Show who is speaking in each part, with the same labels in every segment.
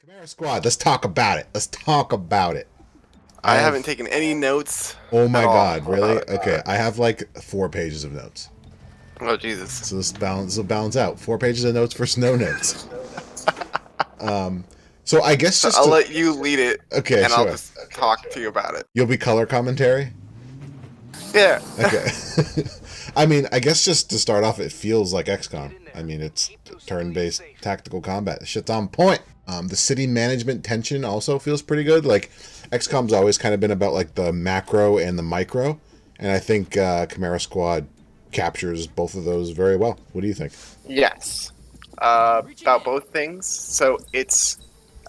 Speaker 1: Chimera Squad. Let's talk about it. Let's talk about it.
Speaker 2: I haven't taken any notes
Speaker 1: Oh
Speaker 2: at
Speaker 1: my
Speaker 2: all
Speaker 1: god,
Speaker 2: about
Speaker 1: really?
Speaker 2: it.
Speaker 1: Okay, I have like 4 pages of notes.
Speaker 2: Oh Jesus!
Speaker 1: So this will balance out. 4 pages of notes versus no notes. So I guess
Speaker 2: So
Speaker 1: just
Speaker 2: I'll
Speaker 1: to,
Speaker 2: let you lead it,
Speaker 1: okay,
Speaker 2: and I'll
Speaker 1: sure.
Speaker 2: just talk to you about it.
Speaker 1: You'll be color commentary.
Speaker 2: Yeah.
Speaker 1: Okay. I mean, I guess just to start off, it feels like XCOM. I mean, it's turn-based tactical combat. Shit's on point. The city management tension also feels pretty good. Like XCOM's always kind of been about like the macro and the micro, and I think Chimera Squad captures both of those very well. What do you think?
Speaker 2: Yes. About both things. So it's.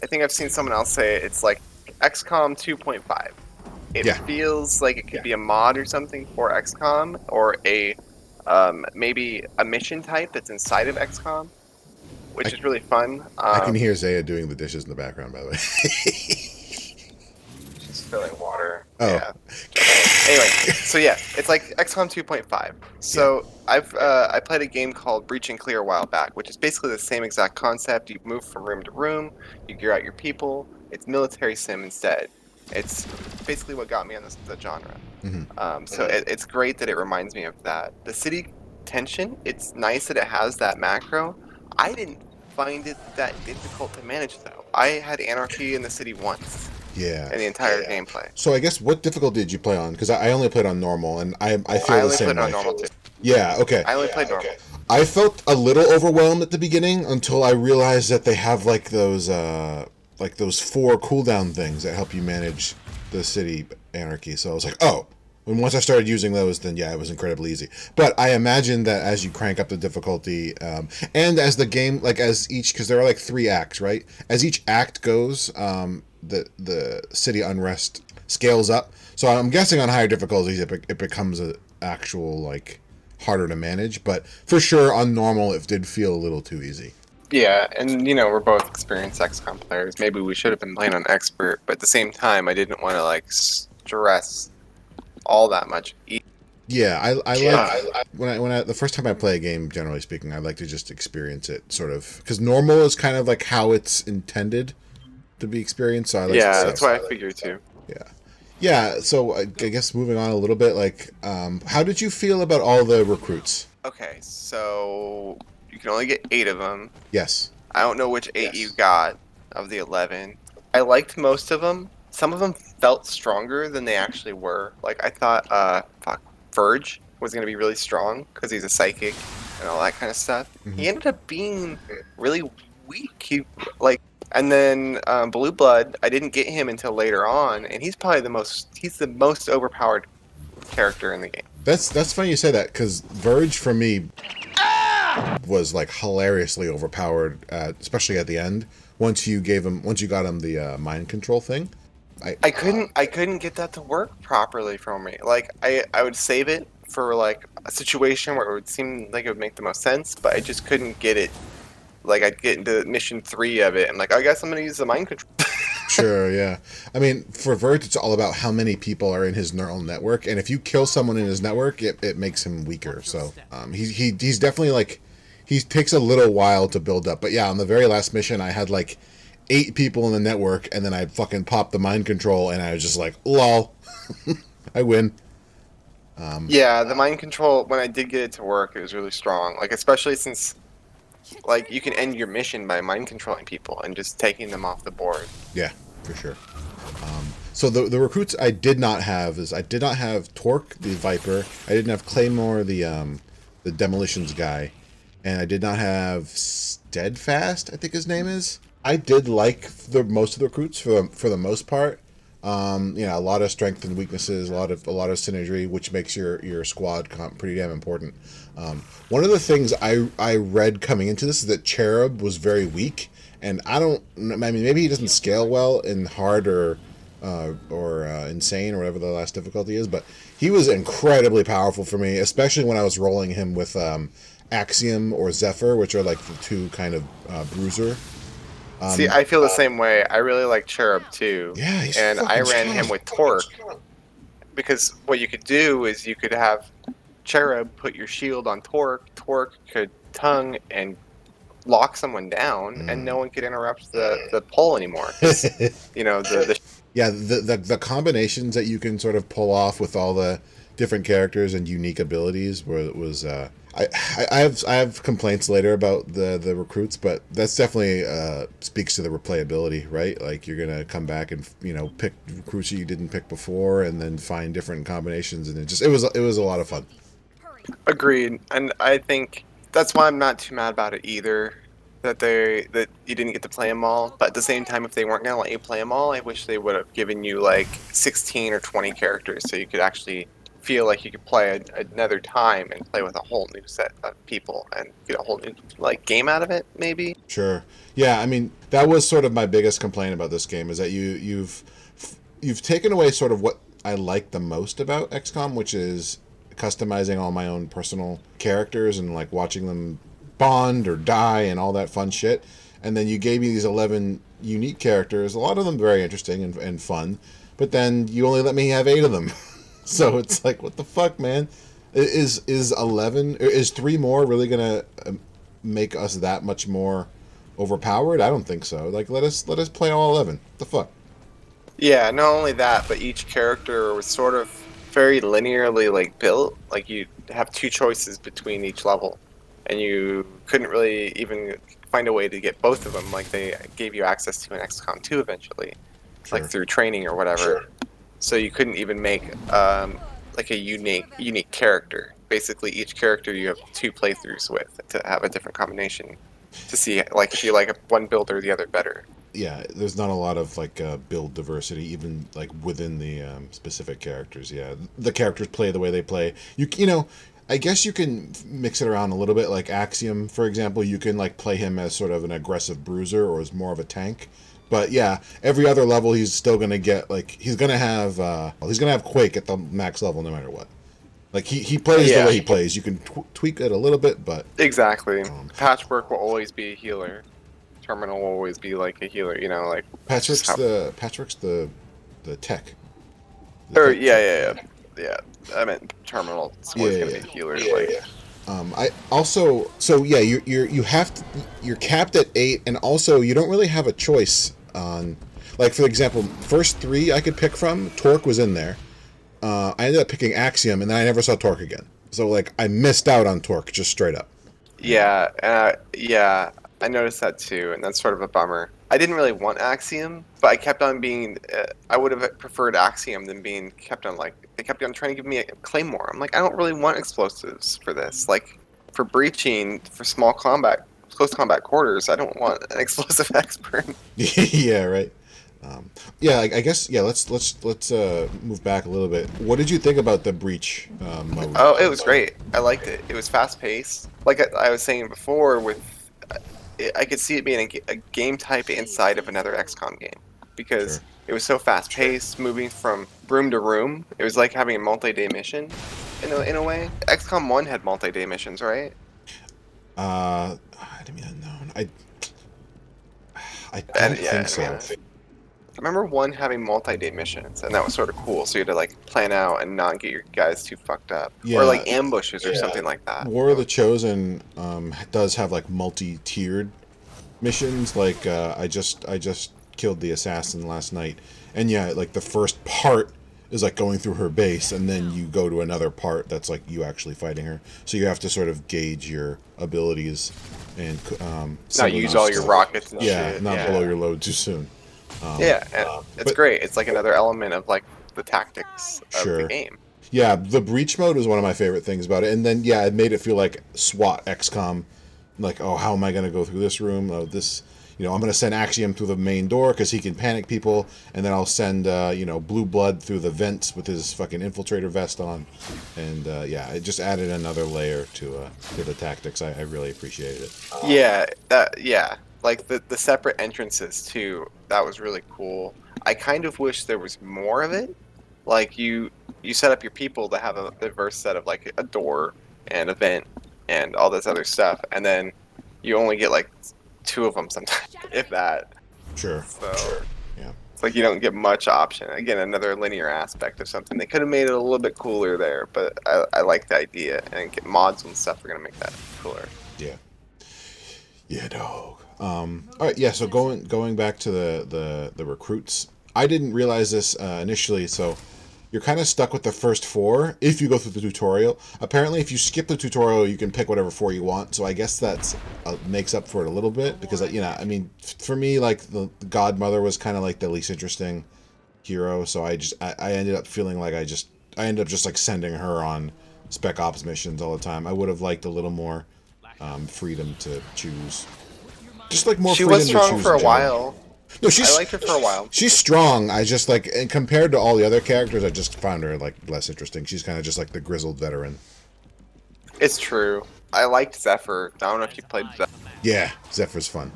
Speaker 2: I think I've seen someone else say it's like XCOM 2.5. It
Speaker 1: Yeah.
Speaker 2: feels like it could be a mod or something for XCOM, or a maybe a mission type that's inside of XCOM, which is really fun.
Speaker 1: I can hear Zaya doing the dishes in the background, by the way.
Speaker 2: She's filling water.
Speaker 1: Oh.
Speaker 2: Yeah. Anyway, so yeah, it's like XCOM 2.5. So I played a game called Breach and Clear a while back, which is basically the same exact concept. You move from room to room, you gear out your people. It's military sim instead. It's basically what got me on the genre. So it's great that it reminds me of that. The city tension, it's nice that it has that macro. I didn't find it that difficult to manage though. I had anarchy in the city once
Speaker 1: Yeah.
Speaker 2: in the entire gameplay.
Speaker 1: So I guess what difficulty did you play on? Because I only played on normal, and I feel
Speaker 2: I
Speaker 1: the
Speaker 2: only
Speaker 1: same
Speaker 2: played
Speaker 1: way.
Speaker 2: on normal too.
Speaker 1: Yeah. Okay.
Speaker 2: I only played normal.
Speaker 1: I felt a little overwhelmed at the beginning until I realized that they have like those 4 cooldown things that help you manage the city anarchy. So I was like, oh. And once I started using those, then yeah, it was incredibly easy. But I imagine that as you crank up the difficulty, and as the game, like as each, because there are like 3 acts, right? As each act goes, the city unrest scales up. So I'm guessing on higher difficulties, it becomes a actual like harder to manage. But for sure, on normal, it did feel a little too easy.
Speaker 2: Yeah, and we're both experienced XCOM players. Maybe we should have been playing on expert, but at the same time, I didn't want to like stress all that much.
Speaker 1: Yeah, I like when I the first time I play a game, generally speaking, I like to just experience it sort of because normal is kind of like how it's intended to be experienced. So I like
Speaker 2: Yeah,
Speaker 1: to,
Speaker 2: that's why I figure too.
Speaker 1: yeah. So I guess moving on a little bit, like, how did you feel about all the recruits?
Speaker 2: Okay, so you can only get 8 of them.
Speaker 1: Yes.
Speaker 2: I don't know which 8 you got of the 11. I liked most of them. Some of them felt stronger than they actually were. Like I thought, Verge was gonna be really strong because he's a psychic and all that kind of stuff. He ended up being really weak. And then Blue Blood, I didn't get him until later on, and he's probably he's the most overpowered character in the game.
Speaker 1: That's funny you say that because Verge for me was like hilariously overpowered, especially at the end. Once you got him the mind control thing.
Speaker 2: I couldn't get that to work properly for me. Like I would save it for like a situation where it would seem like it would make the most sense, but I just couldn't get it. Like I'd get into mission 3 of it, and like I guess I'm gonna use the mind control.
Speaker 1: Sure, yeah. I mean, for Vert, it's all about how many people are in his neural network, and if you kill someone in his network, it makes him weaker. So he's definitely like he takes a little while to build up. But yeah, on the very last mission, I had like 8 people in the network, and then I fucking popped the mind control, and I was just like, lol, I win.
Speaker 2: Yeah, the mind control, when I did get it to work, it was really strong. Like especially since like you can end your mission by mind controlling people and just taking them off the board.
Speaker 1: Yeah, for sure. So the recruits I did not have Torque the Viper. I didn't have Claymore the demolitions guy, and I did not have Steadfast. I think his name is. I did like most of the recruits for the most part. A lot of strength and weaknesses, a lot of synergy, which makes your squad pretty damn important. One of the things I read coming into this is that Cherub was very weak, and I mean, maybe he doesn't scale well in hard or insane or whatever the last difficulty is, but he was incredibly powerful for me, especially when I was rolling him with Axiom or Zephyr, which are like the 2 kind of bruiser.
Speaker 2: See, I feel the same way. I really like Cherub too.
Speaker 1: Yeah, he's
Speaker 2: and I
Speaker 1: fucking
Speaker 2: ran
Speaker 1: strong.
Speaker 2: him with Torque because what you could do is you could have Cherub put your shield on Torque. Torque could tongue and lock someone down and no one could interrupt the poll anymore. 'Cause, you know,
Speaker 1: Yeah, the combinations that you can sort of pull off with all the different characters and unique abilities was I have complaints later about the recruits, but that's definitely speaks to the replayability, right? Like you're gonna come back and pick recruits that you didn't pick before, and then find different combinations, and it was a lot of fun.
Speaker 2: Agreed, and I think that's why I'm not too mad about it either. That you didn't get to play them all, but at the same time, if they weren't gonna let you play them all, I wish they would have given you like 16 or 20 characters, so you could actually feel like you could play another time and play with a whole new set of people and get a whole new like game out of it, maybe.
Speaker 1: Sure. Yeah, I mean that was sort of my biggest complaint about this game is that you've taken away sort of what I like the most about XCOM, which is customizing all my own personal characters and like watching them bond or die and all that fun shit. And then you gave me these 11 unique characters, a lot of them very interesting and fun, but then you only let me have 8 of them. So it's like, what the fuck, man? Is 3 more really gonna make us that much more overpowered? I don't think so. Like, let us play all 11. What the fuck?
Speaker 2: Yeah, not only that, but each character was sort of very linearly like built. Like you have 2 choices between each level, and you couldn't really even find a way to get both of them. Like they gave you access to an XCOM 2 eventually,
Speaker 1: Sure.
Speaker 2: like through training or whatever.
Speaker 1: Sure.
Speaker 2: So you couldn't even make like a unique character. Basically, each character you have 2 playthroughs with to have a different combination to see like if you like one build or the other better.
Speaker 1: Yeah, there's not a lot of like build diversity, even like within the specific characters. Yeah, the characters play the way they play. You know, I guess you can mix it around a little bit. Like Axiom, for example, you can like play him as sort of an aggressive bruiser or as more of a tank. But yeah, every other level he's still gonna get like he's gonna have Quake at the max level no matter what. Like he plays the way he plays. You can tweak it a little bit, but
Speaker 2: exactly. Patchwork will always be a healer. Terminal will always be like a healer, you know, like
Speaker 1: Patchwork's the tech.
Speaker 2: Or yeah. I meant Terminal. It's always gonna be a healer.
Speaker 1: I also you're capped at 8, and also you don't really have a choice on, like for example, first 3 I could pick from. Torque was in there. I ended up picking Axiom, and then I never saw Torque again. So like I missed out on Torque just straight up.
Speaker 2: Yeah, I noticed that too, and that's sort of a bummer. I didn't really want Axiom, but I kept on being. I would have preferred Axiom than being kept on like they kept on trying to give me a Claymore. I'm like, I don't really want explosives for this. Like for breaching, for close combat quarters, I don't want an explosive expert.
Speaker 1: Yeah, right. I guess let's move back a little bit. What did you think about the breach mode?
Speaker 2: Oh, it was great. I liked it. It was fast paced. Like I was saying before, I could see it being a game type inside of another XCOM game because it was so fast paced, moving from room to room. It was like having a multi-day mission, in a way. XCOM 1 had multi-day missions, right?
Speaker 1: I don't know. I don't think so.
Speaker 2: I remember 1 having multi-day missions, and that was sort of cool. So you had to like plan out and not get your guys too fucked up, or like ambushes or something like that.
Speaker 1: War of the Chosen does have like multi-tiered missions. Like I just killed the assassin last night, and yeah, like the first part is like going through her base, and then you go to another part that's like you actually fighting her. So you have to sort of gauge your abilities and
Speaker 2: not use all your rockets and shit.
Speaker 1: Not blow your load too soon.
Speaker 2: It's great. It's like another element of like the tactics of the game.
Speaker 1: Yeah, the breach mode is one of my favorite things about it. And then it made it feel like SWAT XCOM. Like, oh, how am I going to go through this room? Oh, I'm going to send Axiom through the main door because he can panic people, and then I'll send Blue Blood through the vents with his fucking infiltrator vest on. And it just added another layer to the tactics. I really appreciated it.
Speaker 2: Like the separate entrances too. That was really cool. I kind of wish there was more of it. Like you set up your people to have a diverse set of like a door and a vent and all this other stuff, and then you only get like 2 of them sometimes, if that.
Speaker 1: Sure.
Speaker 2: So it's like you don't get much option. Again, another linear aspect of something. They could have made it a little bit cooler there, but I like the idea, and get mods and stuff are gonna make that cooler.
Speaker 1: Yeah. Yeah, dog. All right, yeah. So going back to the recruits, I didn't realize this initially. So you're kind of stuck with the first four if you go through the tutorial. Apparently, if you skip the tutorial, you can pick whatever four you want. So I guess that's makes up for it a little bit because I mean, for me, like the Godmother was kind of like the least interesting hero. So I ended up feeling like I ended up just like sending her on spec ops missions all the time. I would have liked a little more freedom to choose. Just like more
Speaker 2: She
Speaker 1: freedom
Speaker 2: was
Speaker 1: to
Speaker 2: strong
Speaker 1: choose
Speaker 2: for
Speaker 1: in
Speaker 2: a
Speaker 1: general.
Speaker 2: while.
Speaker 1: No,
Speaker 2: I liked her for a while.
Speaker 1: she's strong. I just like, and compared to all the other characters, I just found her like less interesting. She's kind of just like the grizzled veteran.
Speaker 2: It's true. I liked Zephyr. I don't know if you played Zephyr.
Speaker 1: Yeah, Zephyr's fun.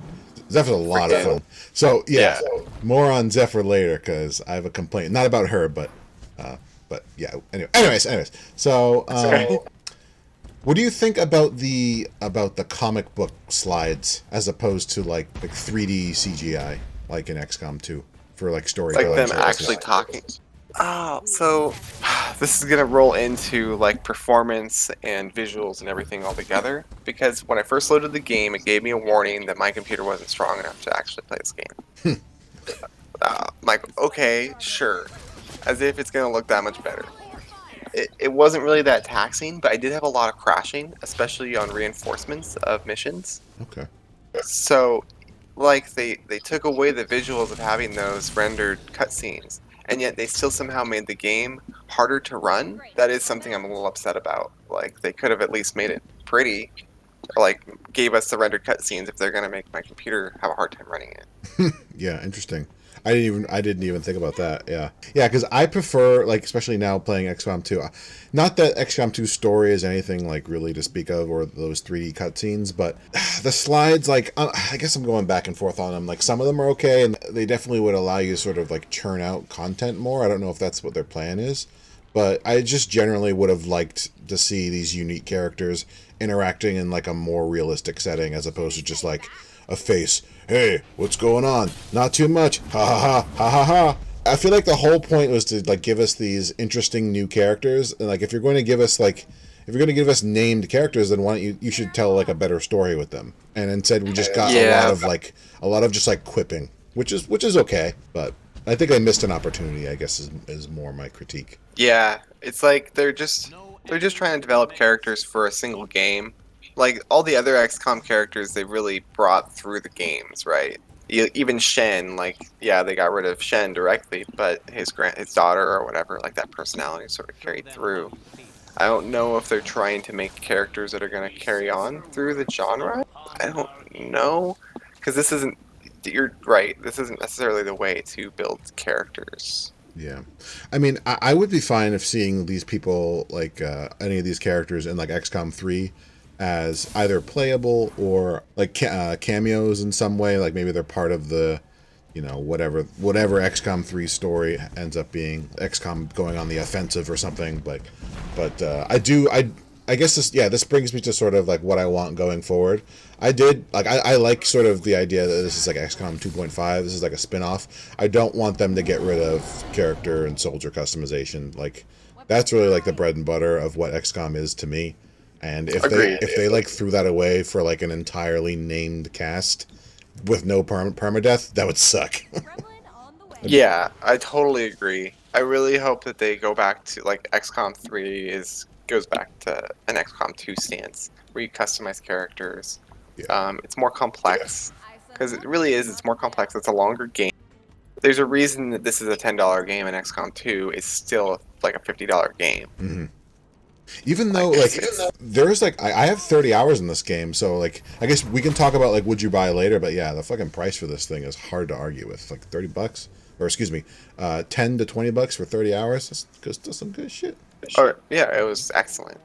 Speaker 1: Zephyr's a lot of
Speaker 2: Freaking-
Speaker 1: fun. So yeah,
Speaker 2: Yeah.
Speaker 1: more on Zephyr later because I have a complaint, not about her, but yeah. Anyways. So
Speaker 2: Okay.
Speaker 1: what do you think about the comic book slides as opposed to like 3D CGI like in XCOM 2 for like
Speaker 2: Like
Speaker 1: storytelling?
Speaker 2: them
Speaker 1: purposes?
Speaker 2: actually talking. Oh, so this is gonna roll into like performance and visuals and everything all together. Because when I first loaded the game, it gave me a warning that my computer wasn't strong enough to actually play this game. I'm like, okay, sure. As if it's gonna look that much better. It wasn't really that taxing, but I did have a lot of crashing, especially on reinforcements of missions.
Speaker 1: Okay.
Speaker 2: So, like, they took away the visuals of having those rendered cutscenes, and yet they still somehow made the game harder to run. That is something I'm a little upset about. Like, they could have at least made it pretty, or like gave us the rendered cutscenes if they're gonna make my computer have a hard time running it.
Speaker 1: Yeah, interesting. I didn't even think about that. Yeah, yeah, because I prefer like especially now playing XCOM 2. Not that XCOM 2 story is anything like really to speak of or those 3D cutscenes, but the slides like I guess I'm going back and forth on them. Like some of them are okay, and they definitely would allow you to sort of like churn out content more. I don't know if that's what their plan is, but I just generally would have liked to see these unique characters interacting in like a more realistic setting as opposed to just like a face. Hey, what's going on? Not too much. Ha ha ha ha ha ha. I feel like the whole point was to like give us these interesting new characters, and like if you're going to give us like if you're going to give us named characters, then why don't you should tell like a better story with them. And instead we just got
Speaker 2: Yeah.
Speaker 1: a lot of just like quipping, which is okay, but I think I missed an opportunity, I guess is more my critique.
Speaker 2: Yeah, it's like they're just trying to develop characters for a single game. Like all the other XCOM characters, they really brought through the games, right? Even Shen, like yeah, they got rid of Shen directly, but his daughter or whatever, like that personality sort of carried through. I don't know if they're trying to make characters that are going to carry on through the genre. I don't know, because this isn't. You're right. This isn't necessarily the way to build characters.
Speaker 1: Yeah, I mean, I would be fine if seeing these people like any of these characters in like XCOM 3 as either playable or like cameos in some way. Like maybe they're part of the, whatever XCOM 3 story ends up being. XCOM going on the offensive or something. But I guess this brings me to sort of like what I want going forward. I like sort of the idea that this is like XCOM 2.5. This is like a spin-off. I don't want them to get rid of character and soldier customization. Like that's really like the bread and butter of what XCOM is to me. And
Speaker 2: Agreed.
Speaker 1: if they like threw that away for like an entirely named cast with no permadeath, that would suck.
Speaker 2: Yeah, I totally agree. I really hope that they go back to like XCOM 3 goes back to an XCOM 2 stance where you customize characters.
Speaker 1: Yeah.
Speaker 2: It's more complex because it really is. It's more complex. It's a longer game. There's a reason that this is a $10 game and XCOM 2 is still like a $50 game.
Speaker 1: Mm-hmm. Even though there's like I have 30 hours in this game, so like I guess we can talk about like would you buy later, but yeah, the fucking price for this thing is hard to argue with. Like $30 or excuse me, 10 to $20 for 30 hours. That's still some good shit.
Speaker 2: Oh yeah, it was excellent.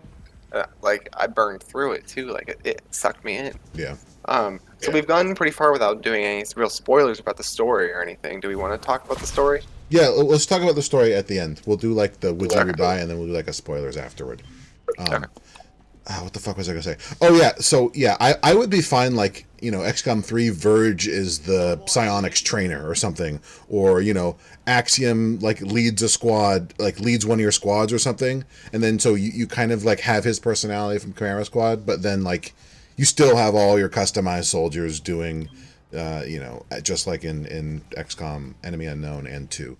Speaker 2: Like I burned through it too. Like it sucked me in.
Speaker 1: Yeah.
Speaker 2: So we've gone pretty far without doing any real spoilers about the story or anything. Do we want to talk about the story?
Speaker 1: Yeah, let's talk about the story at the end. We'll do like the would you
Speaker 2: Okay.
Speaker 1: buy, and then we'll do like a spoilers afterward.
Speaker 2: Okay.
Speaker 1: What the fuck was I gonna say? Oh yeah, so yeah, I would be fine like XCOM 3 Verge is the psionics trainer or something, or Axiom like leads a squad, like leads one of your squads or something, and then so you kind of like have his personality from Chimera Squad, but then like you still have all your customized soldiers doing, just like in XCOM Enemy Unknown and 2.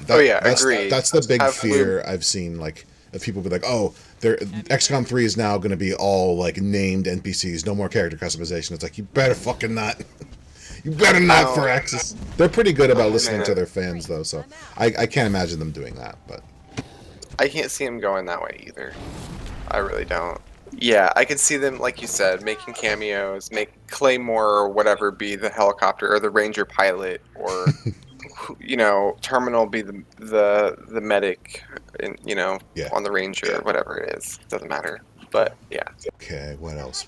Speaker 2: Oh yeah, agreed.
Speaker 1: That's the big
Speaker 2: Have
Speaker 1: fear I've seen, like, of people be like, oh, XCOM 3 is now going to be all like named NPCs, no more character customization. It's like, you better fucking not. You better not, for Axis. They're pretty good about listening to their fans, though, so I can't imagine them doing that. But
Speaker 2: I can't see them going that way either. I really don't. Yeah, I can see them, like you said, making cameos, make Claymore or whatever be the helicopter or the Ranger pilot, or Terminal be the medic, on the Ranger or whatever it is. Doesn't matter. But yeah.
Speaker 1: Okay, what else?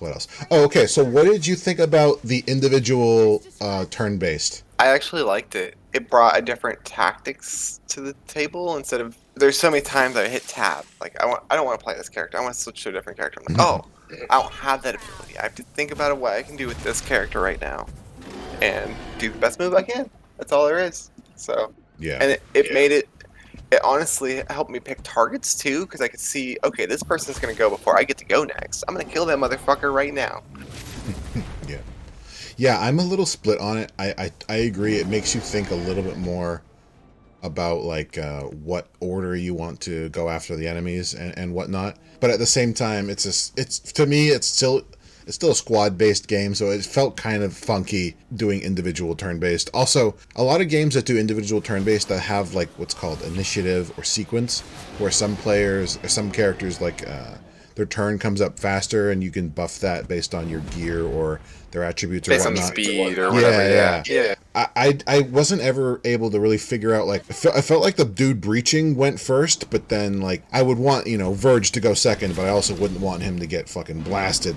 Speaker 1: Oh, okay. So, what did you think about the individual turn-based?
Speaker 2: I actually liked it. It brought a different tactics to the table instead of. There's so many times I hit tab. Like I don't want to play this character. I want to switch to a different character. I'm like, oh, I don't have that ability. I have to think about what I can do with this character right now, and do the best move I can. That's all there is. So
Speaker 1: yeah,
Speaker 2: and it made it. It honestly helped me pick targets too, because I could see, okay, this person's gonna go before I get to go next. I'm gonna kill that motherfucker right now.
Speaker 1: Yeah, I'm a little split on it. I agree. It makes you think a little bit more about like what order you want to go after the enemies and whatnot. But at the same time, it's to me it's still a squad-based game, so it felt kind of funky doing individual turn-based. Also, a lot of games that do individual turn-based that have like what's called initiative or sequence, where some players or some characters like their turn comes up faster, and you can buff that based on your gear or their attributes or
Speaker 2: based
Speaker 1: whatnot.
Speaker 2: On the speed or whatever. Yeah.
Speaker 1: I wasn't ever able to really figure out, like, I felt like the dude breaching went first, but then like I would want Verge to go second, but I also wouldn't want him to get fucking blasted,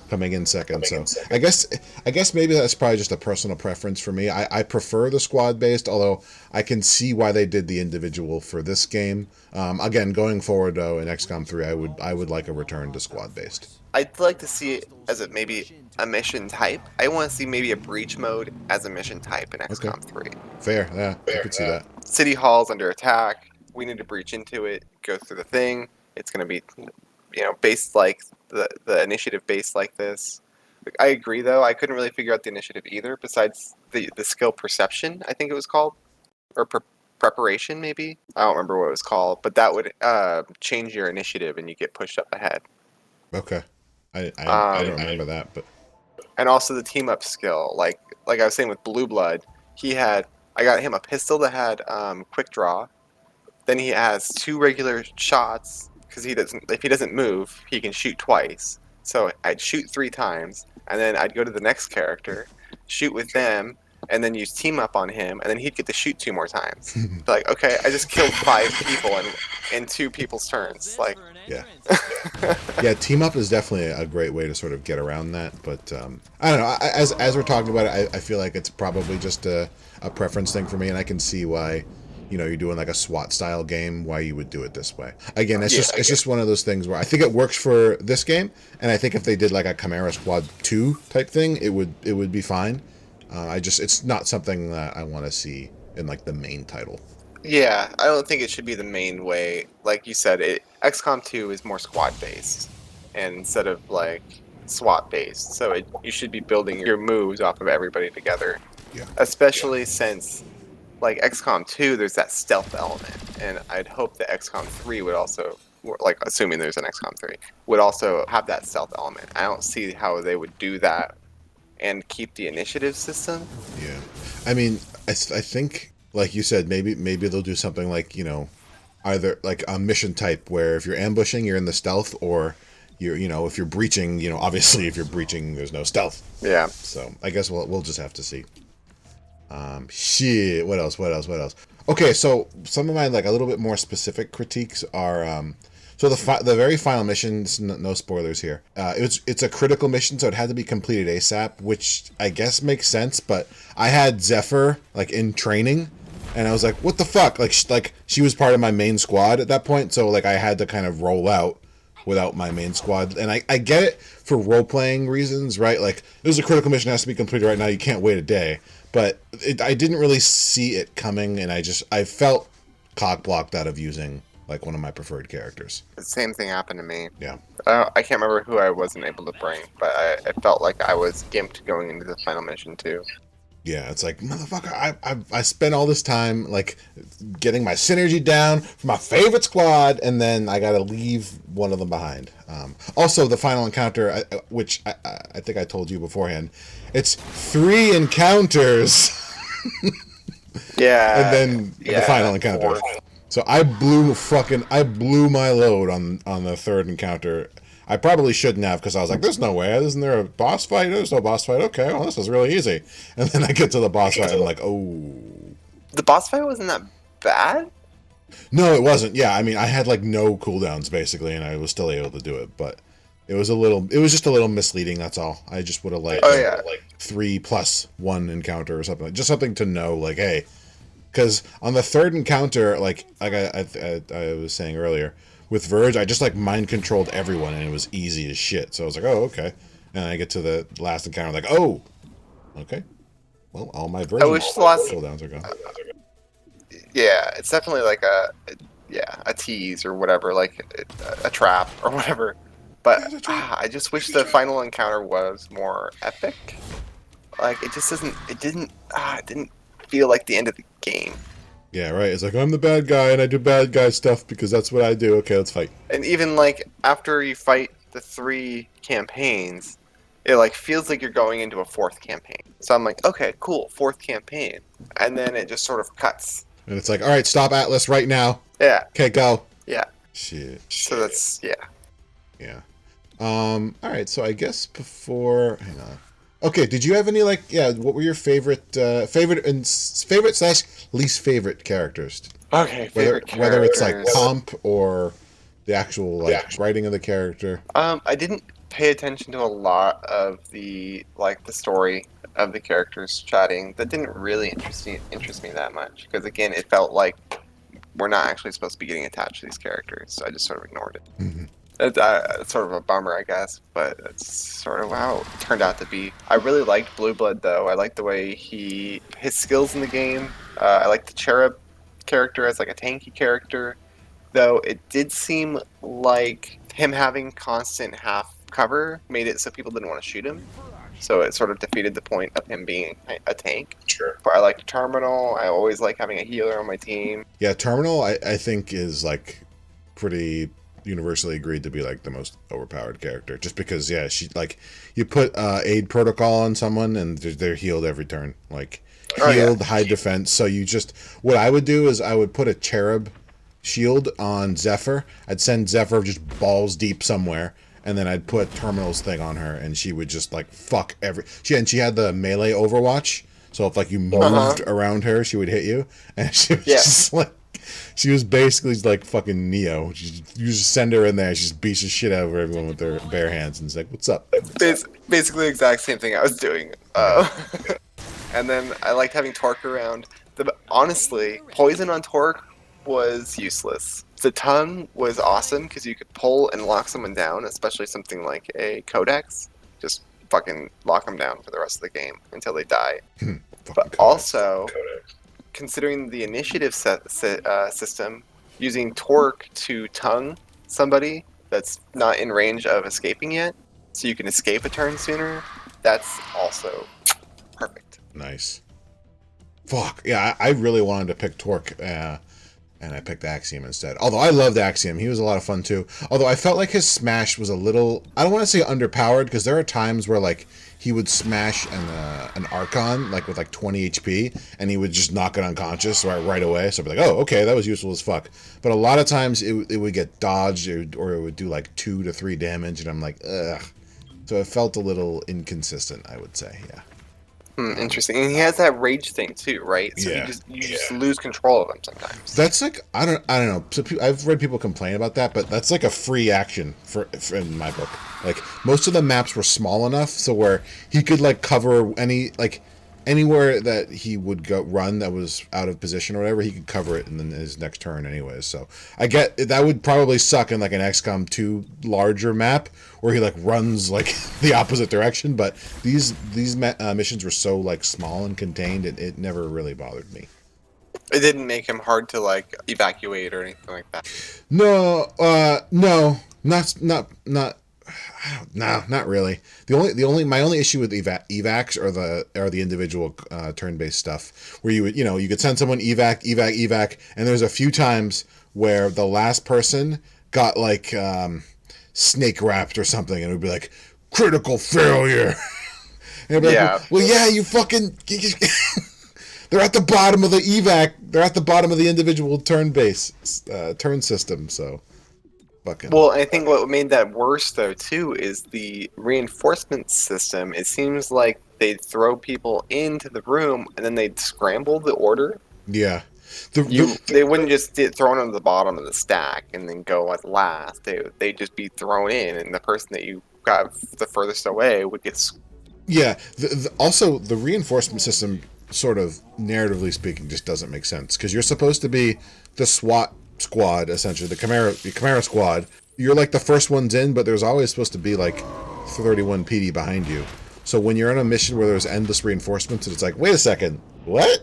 Speaker 1: coming in second. So I guess maybe that's probably just a personal preference for me. I prefer the squad based, although I can see why they did the individual for this game. Again, going forward though in XCOM 3, I would like a return to squad based.
Speaker 2: I'd like to see it as maybe a mission type. I want to see maybe a breach mode as a mission type in XCOM 3.
Speaker 1: Fair, yeah, I could see that.
Speaker 2: City Hall's under attack. We need to breach into it, go through the thing. It's going to be, based like the initiative based like this. I agree, though. I couldn't really figure out the initiative either, besides the skill perception, I think it was called. Or preparation, maybe? I don't remember what it was called. But that would change your initiative and you get pushed up ahead.
Speaker 1: Okay. I don't remember that, but
Speaker 2: and also the team up skill, like I was saying with Blue Blood, I got him a pistol that had quick draw. Then he has 2 regular shots because if he doesn't move, he can shoot twice. So I'd shoot 3 times, and then I'd go to the next character, shoot with them, and then use team up on him, and then he'd get to shoot 2 more times. Like, okay, I just killed 5 people in 2 people's turns. Like,
Speaker 1: yeah. Yeah, team up is definitely a great way to sort of get around that. But I don't know. As we're talking about it, I feel like it's probably just a preference thing for me, and I can see why, you're doing like a SWAT style game, why you would do it this way. Again, it's just one of those things where I think it works for this game, and I think if they did like a Chimera Squad 2 type thing, it would be fine. It's not something that I want to see in like the main title.
Speaker 2: Yeah, I don't think it should be the main way. Like you said, XCOM 2 is more squad based instead of like SWAT based. So you should be building your moves off of everybody together.
Speaker 1: Yeah.
Speaker 2: Especially since like XCOM 2, there's that stealth element, and I'd hope that XCOM 3 would also, like assuming there's an XCOM 3, would also have that stealth element. I don't see how they would do that and keep the initiative system.
Speaker 1: Yeah, I mean, I think, like you said, maybe they'll do something like, either like a mission type where if you're ambushing, you're in the stealth, or if you're breaching, obviously if you're breaching, there's no stealth.
Speaker 2: Yeah.
Speaker 1: So I guess we'll just have to see. Shit. What else? Okay, so some of my like a little bit more specific critiques are so the very final mission, no spoilers here. It's a critical mission, so it had to be completed ASAP, which I guess makes sense. But I had Zephyr like in training, and I was like, "What the fuck?" Like she was part of my main squad at that point, so like I had to kind of roll out without my main squad. And I get it for role playing reasons, right? Like it was a critical mission, has to be completed right now. You can't wait a day. But I didn't really see it coming, and I felt cock blocked out of using like one of my preferred characters.
Speaker 2: The same thing happened to me.
Speaker 1: Yeah.
Speaker 2: I can't remember who I wasn't able to bring, but I felt like I was gimped going into the final mission too.
Speaker 1: Yeah, it's like, motherfucker, I spent all this time, like, getting my synergy down for my favorite squad, and then I gotta leave one of them behind. Also, the final encounter, which I think I told you beforehand, it's 3 encounters,
Speaker 2: Yeah.
Speaker 1: and then the final encounter.
Speaker 2: 4.
Speaker 1: So I blew my load on the 3rd encounter. I probably shouldn't have, because I was like, there's no way. Isn't there a boss fight? There's no boss fight. Okay, well, this is really easy. And then I get to the boss fight, and I'm like, oh.
Speaker 2: The boss fight wasn't that bad?
Speaker 1: No, it wasn't. Yeah, I mean, I had, like, no cooldowns, basically, and I was still able to do it. But it was just a little misleading, that's all. I just would have liked, like 3+1 encounter or something. Just something to know, like, hey. Because on the 3rd encounter, like I was saying earlier, with Verge, I just like mind controlled everyone, and it was easy as shit. So I was like, oh, okay. And I get to the last encounter, like, oh, okay. Well, all my Verge cooldowns are gone.
Speaker 2: Yeah, it's definitely like a tease or whatever, like a trap or whatever. But I just wish the final encounter was more epic. Like it just doesn't. It didn't feel like the end of the game.
Speaker 1: Yeah, right. It's like, I'm the bad guy, and I do bad guy stuff because that's what I do. Okay, let's fight.
Speaker 2: And even, like, after you fight the 3 campaigns, it, like, feels like you're going into a 4th campaign. So I'm like, okay, cool, 4th campaign. And then it just sort of cuts.
Speaker 1: And it's like, all right, stop Atlas right now.
Speaker 2: Yeah.
Speaker 1: Okay, go.
Speaker 2: Yeah.
Speaker 1: Shit.
Speaker 2: So that's, yeah.
Speaker 1: Yeah. All right, so I guess before... Hang on. Okay, did you have any, like, what were your favorite / least favorite characters?
Speaker 2: Okay,
Speaker 1: whether it's, like, comp or the actual, like, writing of the character.
Speaker 2: I didn't pay attention to a lot of the story of the characters chatting. That didn't really interest me that much, because, again, it felt like we're not actually supposed to be getting attached to these characters, so I just sort of ignored it.
Speaker 1: Mm-hmm.
Speaker 2: It's sort of a bummer, I guess, but it's sort of how it turned out to be. I really liked Blue Blood, though. I liked the way his skills in the game. I liked the Cherub character as like a tanky character, though it did seem like him having constant half cover made it so people didn't want to shoot him. So it sort of defeated the point of him being a tank.
Speaker 1: Sure.
Speaker 2: But I liked Terminal. I always like having a healer on my team.
Speaker 1: Yeah, Terminal, I think, is like pretty universally agreed to be like the most overpowered character, just because she, like, you put aid protocol on someone and they're healed every turn, like healed, high defense. So you just, what I would do is I would put a Cherub shield on Zephyr. I'd send Zephyr just balls deep somewhere, and then I'd put Terminal's thing on her, and she would just like fuck she had the melee overwatch, so if like you moved around her, she would hit you, and she was just like, she was basically like fucking Neo. You just send her in there, she just beats the shit out of everyone with her bare hands, and it's like, what's up?
Speaker 2: Basically the exact same thing I was doing. And then I liked having Torque around. Honestly, poison on Torque was useless. The tongue was awesome because you could pull and lock someone down, especially something like a Codex. Just fucking lock them down for the rest of the game until they die. But also, considering the initiative system, using Torque to tongue somebody that's not in range of escaping yet, so you can escape a turn sooner, that's also perfect.
Speaker 1: Nice. Fuck. Yeah, I really wanted to pick Torque, and I picked Axiom instead. Although I loved Axiom. He was a lot of fun too. Although I felt like his smash was a little, I don't want to say underpowered, because there are times where like he would smash an Archon like with like 20 HP, and he would just knock it unconscious right away. So I'd be like, oh, okay, that was useful as fuck. But a lot of times it would get dodged, or it would do like 2 to 3 damage, and I'm like, ugh. So it felt a little inconsistent, I would say, yeah.
Speaker 2: Interesting. And he has that rage thing too, right? So you just lose control of him sometimes.
Speaker 1: That's like, I don't know. So I've read people complain about that, but that's like a free action for in my book. Like, most of the maps were small enough so where he could like cover anywhere that he would go run that was out of position or whatever, he could cover it in his next turn anyways. So I get that would probably suck in like an XCOM 2 larger map where he like runs like the opposite direction, but these missions were so like small and contained, it never really bothered me.
Speaker 2: It didn't make him hard to like evacuate or anything like that.
Speaker 1: No, no, not. No, not really. My only issue with evacs are the individual turn-based stuff where you could send someone evac, and there's a few times where the last person got like snake wrapped or something, and it would be like critical failure. And it'd be
Speaker 2: Yeah.
Speaker 1: like, well, yeah, you fucking. They're at the bottom of the evac. They're at the bottom of the individual turn-based turn system. So.
Speaker 2: Well, I think what made that worse, though, too, is the reinforcement system. It seems like they'd throw people into the room and then they'd scramble the order.
Speaker 1: Yeah.
Speaker 2: They wouldn't just get thrown on the bottom of the stack and then go at last. They'd just be thrown in, and the person that you got the furthest away would get.
Speaker 1: Yeah. Also, the reinforcement system, sort of narratively speaking, just doesn't make sense because you're supposed to be the SWAT squad, essentially the Chimera Squad. You're like the first ones in, but there's always supposed to be like 31 PD behind you. So when you're on a mission where there's endless reinforcements, it's like, wait a second, what?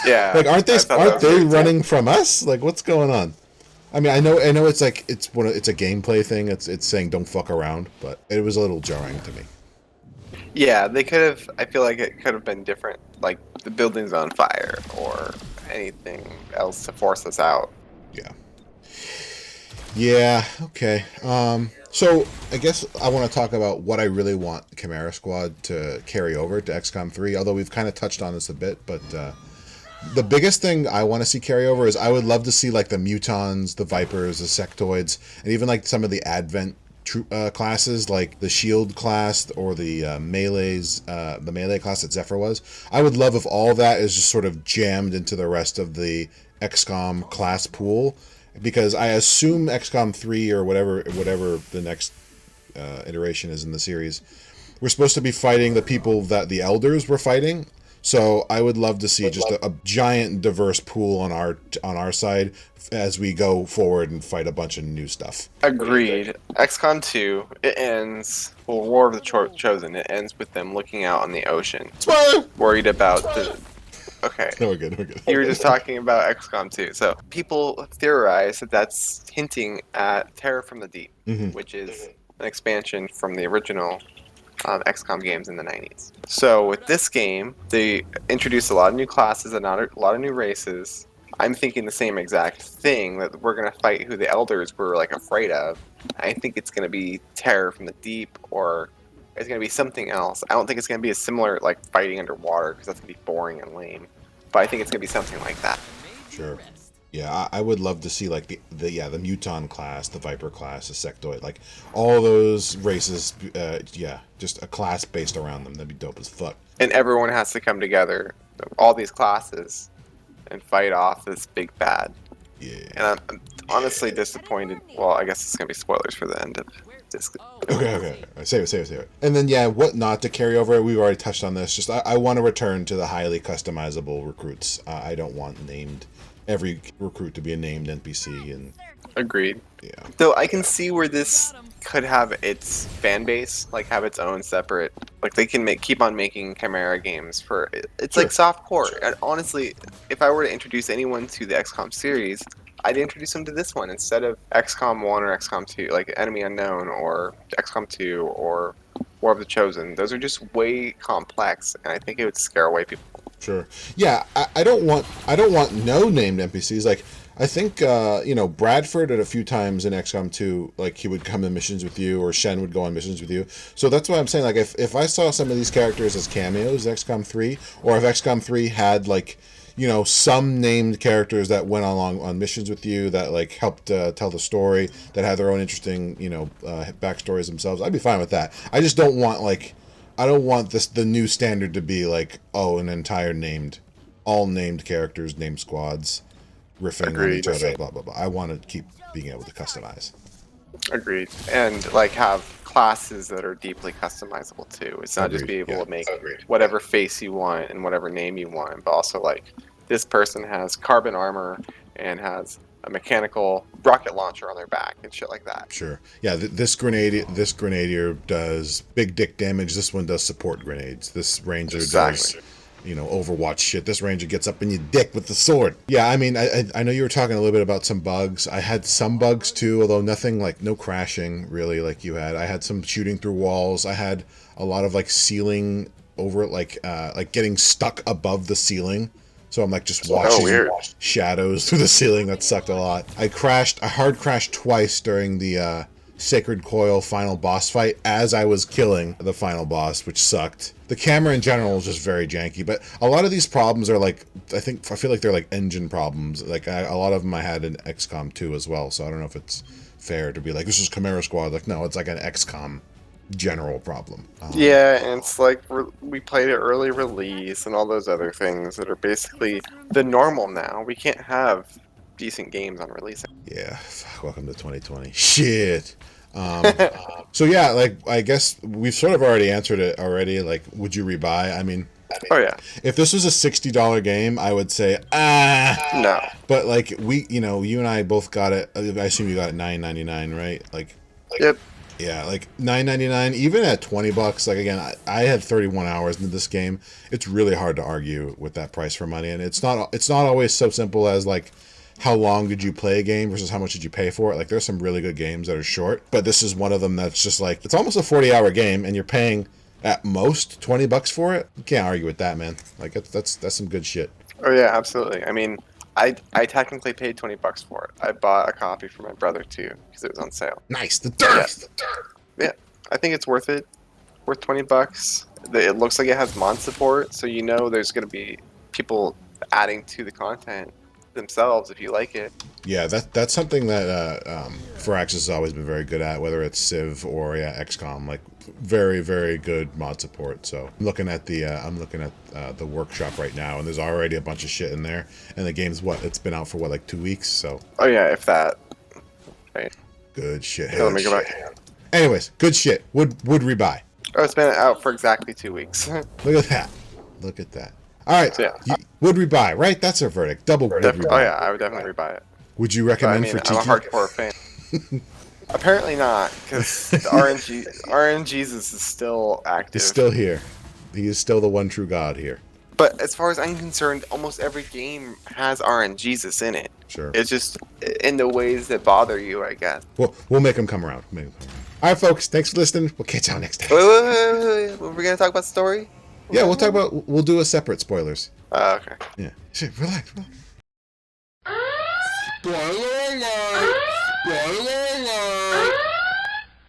Speaker 2: Yeah.
Speaker 1: Like, aren't they running from us? Like, what's going on? I mean, I know it's like it's a gameplay thing. It's saying don't fuck around, but it was a little jarring to me.
Speaker 2: Yeah, they could have. I feel like it could have been different, like the building's on fire or anything else to force us out.
Speaker 1: Yeah. Yeah, okay. So I guess I want to talk about what I really want Chimera Squad to carry over to XCOM 3, although we've kind of touched on this a bit, but the biggest thing I want to see carry over is I would love to see like the Mutons, the Vipers, the Sectoids, and even like some of the Advent classes, like the Shield class or the melee class that Zephyr was. I would love if all that is just sort of jammed into the rest of the XCOM class pool, because I assume XCOM 3 or whatever the next iteration is in the series, we're supposed to be fighting the people that the Elders were fighting. So I would love to see just a giant diverse pool on our side as we go forward and fight a bunch of new stuff.
Speaker 2: Agreed. XCOM 2, it ends, well, War of the Chosen, it ends with them looking out on the ocean.
Speaker 1: Spoiler!
Speaker 2: Worried about the... Okay.
Speaker 1: No, we're good.
Speaker 2: You were just talking about XCOM 2. So people theorize that that's hinting at Terror from the Deep, which is an expansion from the original XCOM games in the 90s. So with this game, they introduced a lot of new classes and a lot of new races. I'm thinking the same exact thing, that we're going to fight who the Elders were like afraid of. I think it's going to be Terror from the Deep, or it's going to be something else. I don't think it's going to be a similar like fighting underwater, because that's going to be boring and lame. But I think it's going to be something like that.
Speaker 1: Sure. Yeah, I would love to see like the Muton class, the Viper class, the Sectoid, like all those races. Just a class based around them. That'd be dope as fuck.
Speaker 2: And everyone has to come together, all these classes, and fight off this big bad.
Speaker 1: Yeah.
Speaker 2: And I'm honestly disappointed. Well, I guess it's gonna be spoilers for the end of this.
Speaker 1: Okay. Save it. And then what not to carry over? We've already touched on this. Just I want to return to the highly customizable recruits. I don't want every recruit to be a named NPC. And
Speaker 2: agreed.
Speaker 1: Yeah.
Speaker 2: Though I can see where this could have its fan base, like have its own separate, like they can keep on making Chimera games for it's
Speaker 1: Sure.
Speaker 2: like soft core. And honestly, if I were to introduce anyone to the XCOM series, I'd introduce them to this one instead of XCOM 1 or XCOM 2, like Enemy Unknown or XCOM 2 or War of the Chosen. Those are just way complex, and I think it would scare away people.
Speaker 1: Sure. Yeah, I don't want no named NPCs. Like I think Bradford at a few times in XCOM 2, like he would come in missions with you, or Shen would go on missions with you. So that's why I'm saying, like, if I saw some of these characters as cameos in XCOM 3, or if XCOM 3 had like some named characters that went along on missions with you, that like helped tell the story, that had their own interesting backstories themselves, I'd be fine with that. I just don't want the new standard to be like, an entire all named characters, named squads, riffing on each other, blah blah blah. I want to keep being able to customize.
Speaker 2: Agreed. And like have classes that are deeply customizable too. It's not just be able to make whatever face you want and whatever name you want, but also like this person has carbon armor and has a mechanical rocket launcher on their back and shit like that.
Speaker 1: Sure. Yeah, this grenadier does big dick damage. This one does support grenades. This ranger does Overwatch shit. This ranger gets up in your dick with the sword. Yeah, I mean, I know you were talking a little bit about some bugs. I had some bugs too, although nothing like no crashing really like you had. I had some shooting through walls. I had a lot of like ceiling over like getting stuck above the ceiling. So I'm like just watching shadows through the ceiling. That sucked a lot. I hard crashed twice during the Sacred Coil final boss fight as I was killing the final boss, which sucked. The camera in general is just very janky, but a lot of these problems are like, I feel like they're like engine problems. Like a lot of them I had in XCOM 2 as well, so I don't know if it's fair to be like, this is Chimera Squad. Like, no, it's like an XCOM general problem.
Speaker 2: Yeah, and it's like we played it early release and all those other things that are basically the normal now. We can't have decent games on release.
Speaker 1: Yeah, welcome to 2020. Shit. So yeah, like I guess we've sort of already answered it already. Like, would you rebuy? I mean,
Speaker 2: oh yeah.
Speaker 1: If this was a $60 game, I would say
Speaker 2: no.
Speaker 1: But like you and I both got it. I assume you got it $9.99, right? Like
Speaker 2: yep.
Speaker 1: Yeah, like $9.99, even at $20. Like again, I had 31 hours into this game. It's really hard to argue with that price for money, and it's not always so simple as like how long did you play a game versus how much did you pay for it. Like there's some really good games that are short, but this is one of them that's just like it's almost a 40-hour game, and you're paying at most $20 for it. You can't argue with that, man. Like that's some good shit.
Speaker 2: Oh yeah, absolutely. I mean, I technically paid $20 for it. I bought a copy for my brother too because it was on sale.
Speaker 1: Nice, the dirt.
Speaker 2: Yeah, I think it's worth it. Worth $20. It looks like it has mod support, so there's going to be people adding to the content themselves if you like it.
Speaker 1: Yeah, that's something that Firaxis has always been very good at, whether it's Civ or XCOM. Like very, very good mod support. So I'm looking at the workshop right now, and there's already a bunch of shit in there. And the game's it's been out for like 2 weeks. So
Speaker 2: oh yeah, if that. Right.
Speaker 1: Good shit.
Speaker 2: Let me go back.
Speaker 1: Anyways, good shit. Would rebuy.
Speaker 2: Oh, it's been out for exactly 2 weeks.
Speaker 1: Look at that. Look at that. All right. So, yeah. Would rebuy, right? That's our verdict. Double would rebuy.
Speaker 2: Oh yeah, I would definitely rebuy it.
Speaker 1: Would you recommend for Tiki?
Speaker 2: I'm a hardcore fan. Apparently not, because the RNGesus is still active.
Speaker 1: He's still here. He is still the one true God here.
Speaker 2: But as far as I'm concerned, almost every game has RNGesus in it.
Speaker 1: Sure.
Speaker 2: It's just in the ways that bother you, I guess.
Speaker 1: Well, we'll make him come around. All right, folks. Thanks for listening. We'll catch y'all next time.
Speaker 2: Wait. We're going to talk about story?
Speaker 1: Yeah, we'll do a separate spoilers.
Speaker 2: Okay.
Speaker 1: Yeah. Shit, relax.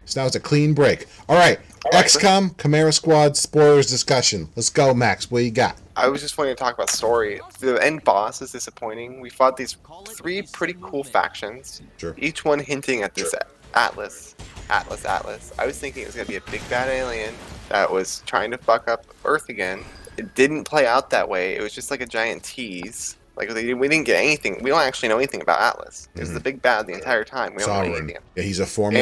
Speaker 1: So now it's a clean break. All right. XCOM, Chimera Squad, spoilers discussion. Let's go, Max. What you got?
Speaker 2: I was just wanting to talk about story. The end boss is disappointing. We fought these 3 pretty cool factions.
Speaker 1: Sure.
Speaker 2: Each one hinting at this Atlas. I was thinking it was going to be a big bad alien that was trying to fuck up Earth again. It didn't play out that way. It was just like a giant tease. Like we didn't get anything. We don't actually know anything about Atlas. It was the big bad the entire time. We don't know anything.
Speaker 1: Yeah, he's a former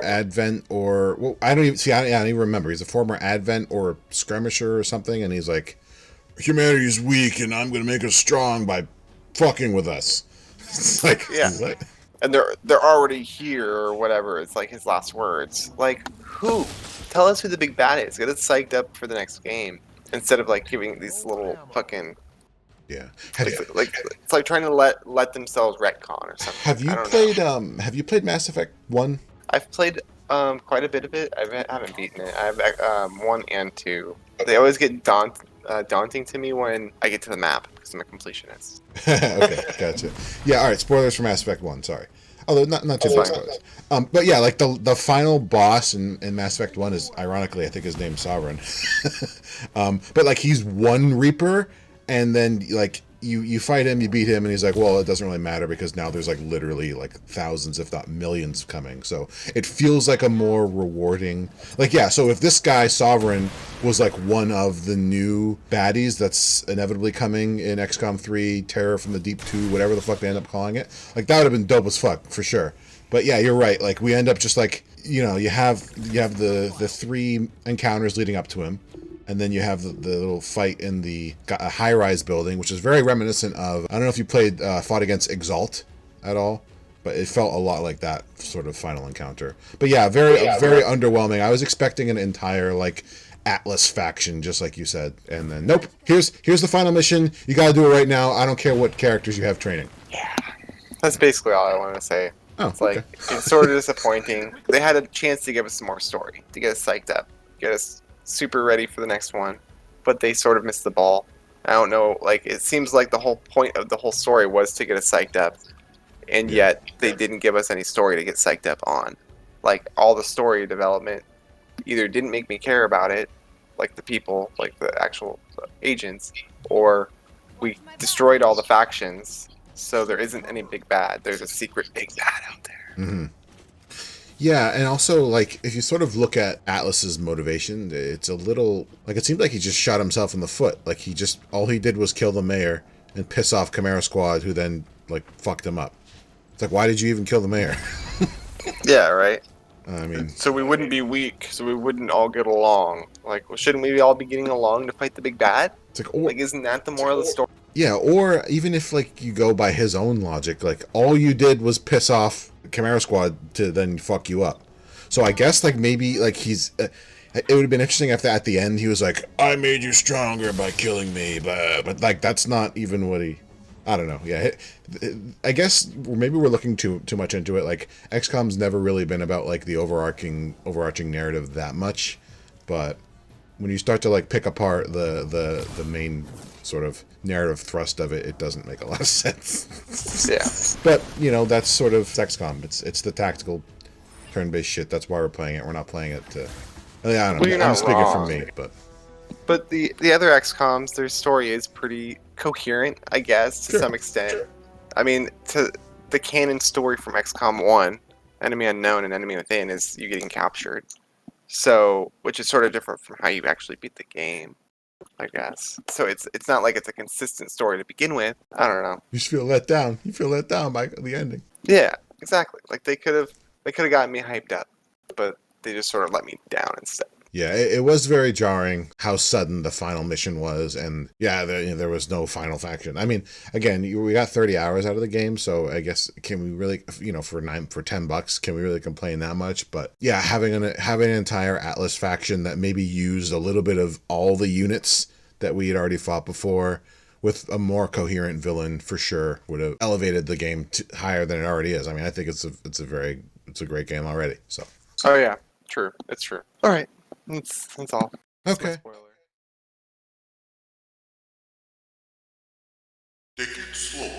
Speaker 1: Advent or I don't even remember. He's a former Advent or skirmisher or something, and he's like, humanity's weak, and I'm gonna make us strong by fucking with us. It's like
Speaker 2: and they're already here or whatever. It's like his last words. Like who? Tell us who the big bad is. Get us psyched up for the next game instead of like giving these little fucking.
Speaker 1: Yeah.
Speaker 2: It's like trying to let themselves retcon or something.
Speaker 1: Have you played Mass Effect 1?
Speaker 2: I've played quite a bit of it. I haven't beaten it. I have 1 and 2. They always get daunting to me when I get to the map because I'm a completionist.
Speaker 1: Okay, gotcha. Yeah, all right. Spoilers for Mass Effect 1. Sorry. Although not too much spoilers. But yeah, like the final boss in Mass Effect 1 is ironically I think his name's Sovereign. But like he's one Reaper. And then, like, you fight him, you beat him, and he's like, well, it doesn't really matter because now there's, like, literally, like, thousands, if not millions coming. So it feels like a more rewarding... Like, yeah, so if this guy, Sovereign, was, like, one of the new baddies that's inevitably coming in XCOM 3, Terror from the Deep 2, whatever the fuck they end up calling it, like, that would have been dope as fuck, for sure. But, yeah, you're right. Like, we end up just, like, you have the 3 encounters leading up to him. And then you have the little fight in the high-rise building, which is very reminiscent of... I don't know if you fought against Exalt at all, but it felt a lot like that sort of final encounter. But yeah, very underwhelming. I was expecting an entire, like, Atlas faction, just like you said. And then, nope, here's the final mission. You got to do it right now. I don't care what characters you have training.
Speaker 2: Yeah. That's basically all I want to say.
Speaker 1: Oh,
Speaker 2: It's like,
Speaker 1: okay.
Speaker 2: it's sort of disappointing. They had a chance to give us some more story, to get us psyched up, get us super ready for the next one, but they sort of missed the ball. I don't know, like, it seems like the whole point of the whole story was to get us psyched up, and yet they didn't give us any story to get psyched up on. Like, all the story development either didn't make me care about it, like the people, like the actual agents, or we destroyed all the factions. So there isn't any big bad. There's a secret big bad out there.
Speaker 1: Mm-hmm. Yeah, and also, like, if you sort of look at Atlas's motivation, it's a little like it seemed like he just shot himself in the foot. Like all he did was kill the mayor and piss off Chimera Squad, who then like fucked him up. It's like, why did you even kill the mayor?
Speaker 2: Yeah, right.
Speaker 1: I mean,
Speaker 2: so we wouldn't be weak. So we wouldn't all get along. Like, well, shouldn't we all be getting along to fight the big bad?
Speaker 1: it's like,
Speaker 2: Like, isn't that the moral of the story?
Speaker 1: yeah, or even if like you go by his own logic, like all you did was piss off Chimera Squad to then fuck you up. So I guess like maybe like he's it would have been interesting if at the end he was like, I made you stronger by killing me, but like that's not even what he. I don't know. Yeah, I guess maybe we're looking too much into it. Like XCOM's never really been about like the overarching narrative that much, but when you start to like pick apart the main sort of narrative thrust of it, it doesn't make a lot of sense.
Speaker 2: Yeah.
Speaker 1: But you know, that's sort of XCOM. It's the tactical turn-based shit. That's why we're playing it. We're not playing it to. I don't know.
Speaker 2: Well, you're
Speaker 1: I'm
Speaker 2: not
Speaker 1: speaking
Speaker 2: wrong.
Speaker 1: for me, but
Speaker 2: the other XCOMs, their story is pretty coherent, I guess, to some extent. Sure. I mean, to the canon story from XCOM 1, Enemy Unknown and Enemy Within, is you getting captured. So, which is sort of different from how you actually beat the game, I guess. So it's not like it's a consistent story to begin with. I don't know.
Speaker 1: you just feel let down. You feel let down by the ending.
Speaker 2: Yeah, exactly. Like they could have gotten me hyped up, but they just sort of let me down instead.
Speaker 1: Yeah, it was very jarring how sudden the final mission was, and yeah, there was no final faction. I mean, again, we got 30 hours out of the game, so I guess can we really, for $10, can we really complain that much? But yeah, having an entire Atlas faction that maybe used a little bit of all the units that we had already fought before, with a more coherent villain, for sure would have elevated the game higher than it already is. I mean, I think it's a great game already. So.
Speaker 2: Oh yeah, true. It's true. All right. That's all.
Speaker 1: Okay.
Speaker 3: Take it slow.